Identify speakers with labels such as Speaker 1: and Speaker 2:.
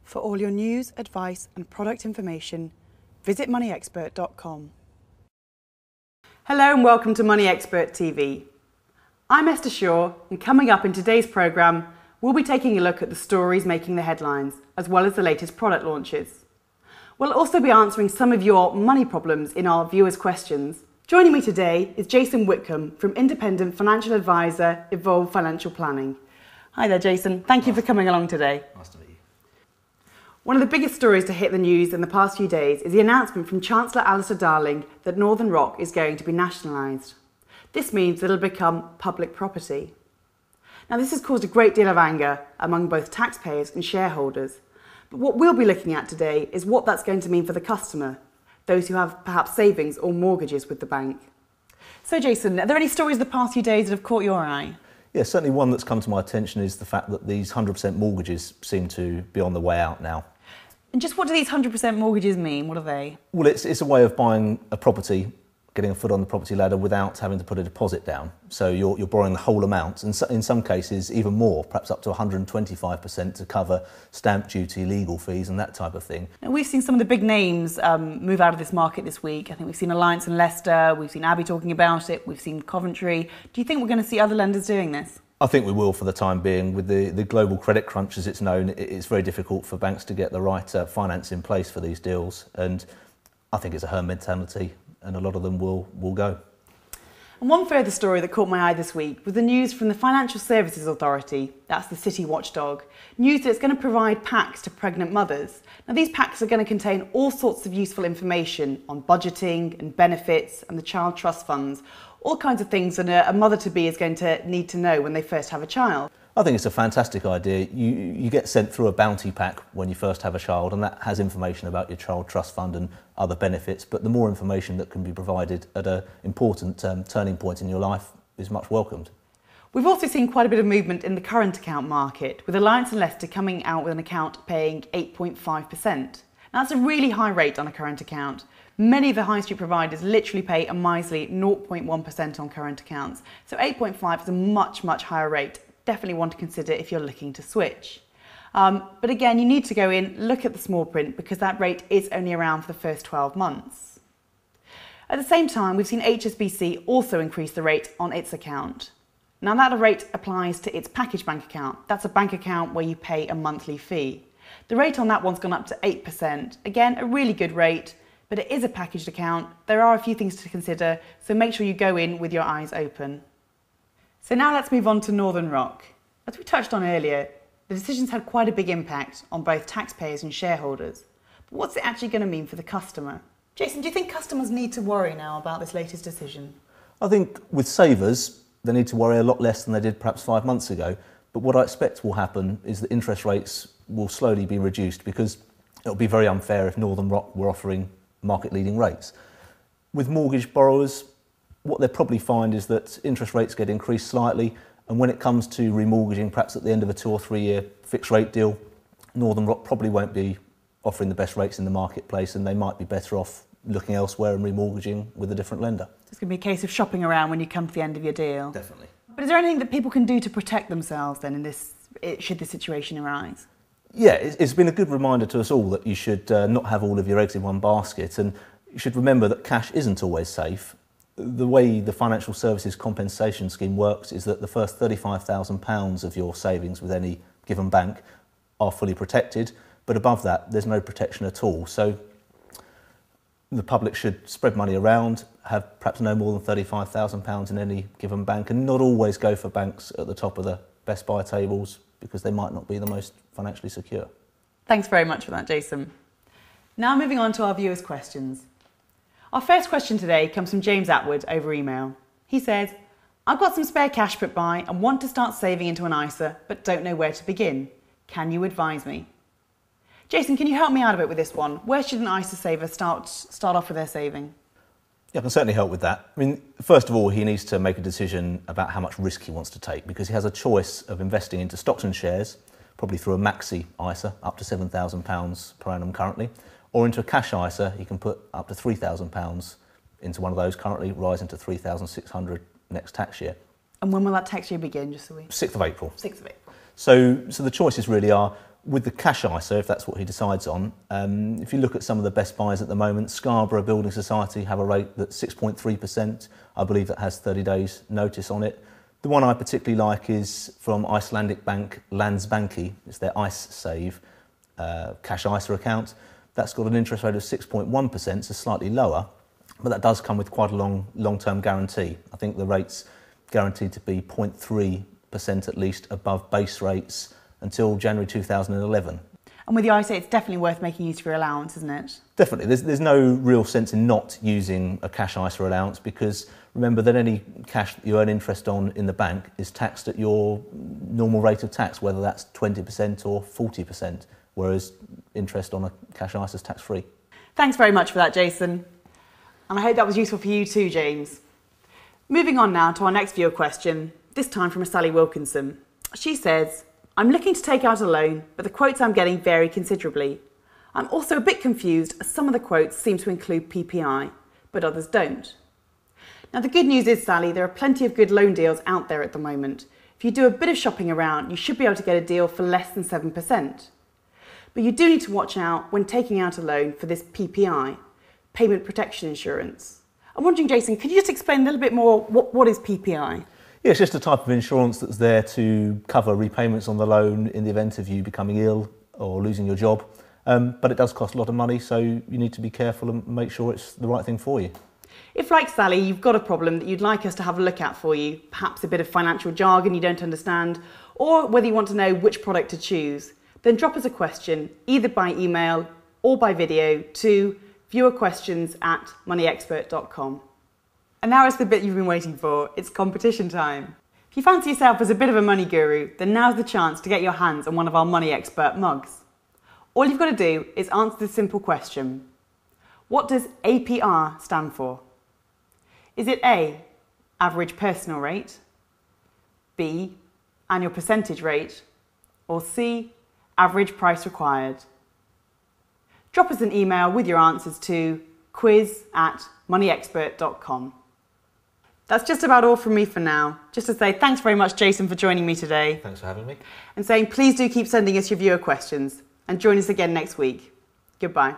Speaker 1: For all your news, advice and product information, visit MoneyExpert.com. Hello and welcome to MoneyExpert TV. I'm Esther Shaw, and coming up in today's programme, we'll be taking a look at the stories making the headlines, as well as the latest product launches. We'll also be answering some of your money problems in our viewers' questions. Joining me today is Jason Witcombe from independent financial advisor Evolve Financial Planning. Hi there, Jason. Thank you for coming along today.
Speaker 2: Nice to meet you.
Speaker 1: One of the biggest stories to hit the news in the past few days is the announcement from Chancellor Alistair Darling that Northern Rock is going to be nationalised. This means that it'll become public property. Now, this has caused a great deal of anger among both taxpayers and shareholders. But what we'll be looking at today is what that's going to mean for the customer, those who have perhaps savings or mortgages with the bank. So, Jason, are there any stories the past few days that have caught your eye?
Speaker 2: Yeah, certainly one that's come to my attention is the fact that these 100% mortgages seem to be on the way out now.
Speaker 1: And just what do these 100% mortgages mean? What are they?
Speaker 2: Well, it's a way of buying a property, getting a foot on the property ladder without having to put a deposit down. So you're borrowing the whole amount, and in some cases even more, perhaps up to 125% to cover stamp duty, legal fees and that type of thing.
Speaker 1: Now, we've seen some of the big names move out of this market this week. I think we've seen Alliance and Leicester, we've seen Abbey talking about it, we've seen Coventry. Do you think we're going to see other lenders doing this?
Speaker 2: I think we will for the time being. With the global credit crunch as it's known, it's very difficult for banks to get the right finance in place for these deals, and I think it's a herd mentality and a lot of them will go.
Speaker 1: And one further story that caught my eye this week was the news from the Financial Services Authority, that's the city watchdog, news that it's going to provide packs to pregnant mothers. Now, these packs are going to contain all sorts of useful information on budgeting and benefits and the child trust funds, all kinds of things that a mother-to-be is going to need to know when they first have a child.
Speaker 2: I think it's a fantastic idea. You get sent through a bounty pack when you first have a child, and that has information about your child trust fund and other benefits, but the more information that can be provided at an important turning point in your life is much welcomed.
Speaker 1: We've also seen quite a bit of movement in the current account market, with Alliance and Leicester coming out with an account paying 8.5%. Now, that's a really high rate on a current account. Many of the high street providers literally pay a miserly 0.1% on current accounts, so 8.5 is a much higher rate. Definitely one to consider if you're looking to switch. But again, you need to go in, look at the small print, because that rate is only around for the first 12 months. At the same time, we've seen HSBC also increase the rate on its account. Now, that rate applies to its package bank account. That's a bank account where you pay a monthly fee. The rate on that one's gone up to 8%. Again, a really good rate, but it is a packaged account. There are a few things to consider, so make sure you go in with your eyes open. So now let's move on to Northern Rock. As we touched on earlier, the decision's had quite a big impact on both taxpayers and shareholders. But what's it actually going to mean for the customer? Jason, do you think customers need to worry now about this latest decision?
Speaker 2: I think with savers, they need to worry a lot less than they did perhaps 5 months ago. But what I expect will happen is that interest rates will slowly be reduced, because it will be very unfair if Northern Rock were offering market-leading rates. With mortgage borrowers, what they'll probably find is that interest rates get increased slightly, and when it comes to remortgaging, perhaps at the end of a 2 or 3 year fixed rate deal, Northern Rock probably won't be offering the best rates in the marketplace, and they might be better off looking elsewhere and remortgaging with a different lender.
Speaker 1: It's going to be a case of shopping around when you come to the end of your deal.
Speaker 2: Definitely.
Speaker 1: But is there anything that people can do to protect themselves then in this, should this situation arise?
Speaker 2: Yeah, it's been a good reminder to us all that you should not have all of your eggs in one basket, and you should remember that cash isn't always safe. The way the Financial Services Compensation Scheme works is that the first £35,000 of your savings with any given bank are fully protected, but above that there's no protection at all. So the public should spread money around, have perhaps no more than £35,000 in any given bank, and not always go for banks at the top of the best buy tables, because they might not be the most financially secure.
Speaker 1: Thanks very much for that, Jason. Now moving on to our viewers' questions. Our first question today comes from James Atwood over email. He says, I've got some spare cash put by and want to start saving into an ISA, but don't know where to begin. Can you advise me? Jason, can you help me out a bit with this one? Where should an ISA saver start off with their saving?
Speaker 2: Yeah, I can certainly help with that. I mean, first of all, he needs to make a decision about how much risk he wants to take, because he has a choice of investing into stocks and shares, probably through a Maxi ISA, up to £7,000 per annum currently, or into a cash ISA. He can put up to £3,000 into one of those, currently rising to £3,600 next tax year.
Speaker 1: And when will that tax year begin, just so we...
Speaker 2: 6th of April.
Speaker 1: 6th of April.
Speaker 2: So the choices really are, With the cash ISA, if that's what he decides on, if you look at some of the best buys at the moment, Scarborough Building Society have a rate that's 6.3%. I believe that has 30 days notice on it. The one I particularly like is from Icelandic bank Landsbanki. It's their ICE Save cash ISA account. That's got an interest rate of 6.1%, so slightly lower, but that does come with quite a long-term guarantee. I think the rate's guaranteed to be 0.3% at least above base rates until January 2011.
Speaker 1: And with the ISA, it's definitely worth making use of your allowance, isn't it?
Speaker 2: Definitely. There's no real sense in not using a cash ISA allowance, because remember that any cash that you earn interest on in the bank is taxed at your normal rate of tax, whether that's 20% or 40%, whereas interest on a cash ISA is tax-free.
Speaker 1: Thanks very much for that, Jason. And I hope that was useful for you too, James. Moving on now to our next viewer question, this time from Sally Wilkinson. She says, I'm looking to take out a loan, but the quotes I'm getting vary considerably. I'm also a bit confused as some of the quotes seem to include PPI, but others don't. Now the good news is, Sally, there are plenty of good loan deals out there at the moment. If you do a bit of shopping around, you should be able to get a deal for less than 7%. But you do need to watch out when taking out a loan for this PPI, Payment Protection Insurance. I'm wondering, Jason, could you just explain a little bit more what is PPI?
Speaker 2: Yeah, it's just a type of insurance that's there to cover repayments on the loan in the event of you becoming ill or losing your job. But it does cost a lot of money, so you need to be careful and make sure it's the right thing for you.
Speaker 1: If, like Sally, you've got a problem that you'd like us to have a look at for you, perhaps a bit of financial jargon you don't understand, or whether you want to know which product to choose, then drop us a question either by email or by video to viewerquestions@moneyexpert.com. And now it's the bit you've been waiting for. It's competition time. If you fancy yourself as a bit of a money guru, then now's the chance to get your hands on one of our Money Expert mugs. All you've got to do is answer this simple question. What does APR stand for? Is it A, average personal rate, B, annual percentage rate, or C, average price required? Drop us an email with your answers to quiz@moneyexpert.com. That's just about all from me for now. Just to say thanks very much, Jason, for joining me today.
Speaker 2: Thanks for having me.
Speaker 1: And saying please do keep sending us your viewer questions and join us again next week. Goodbye.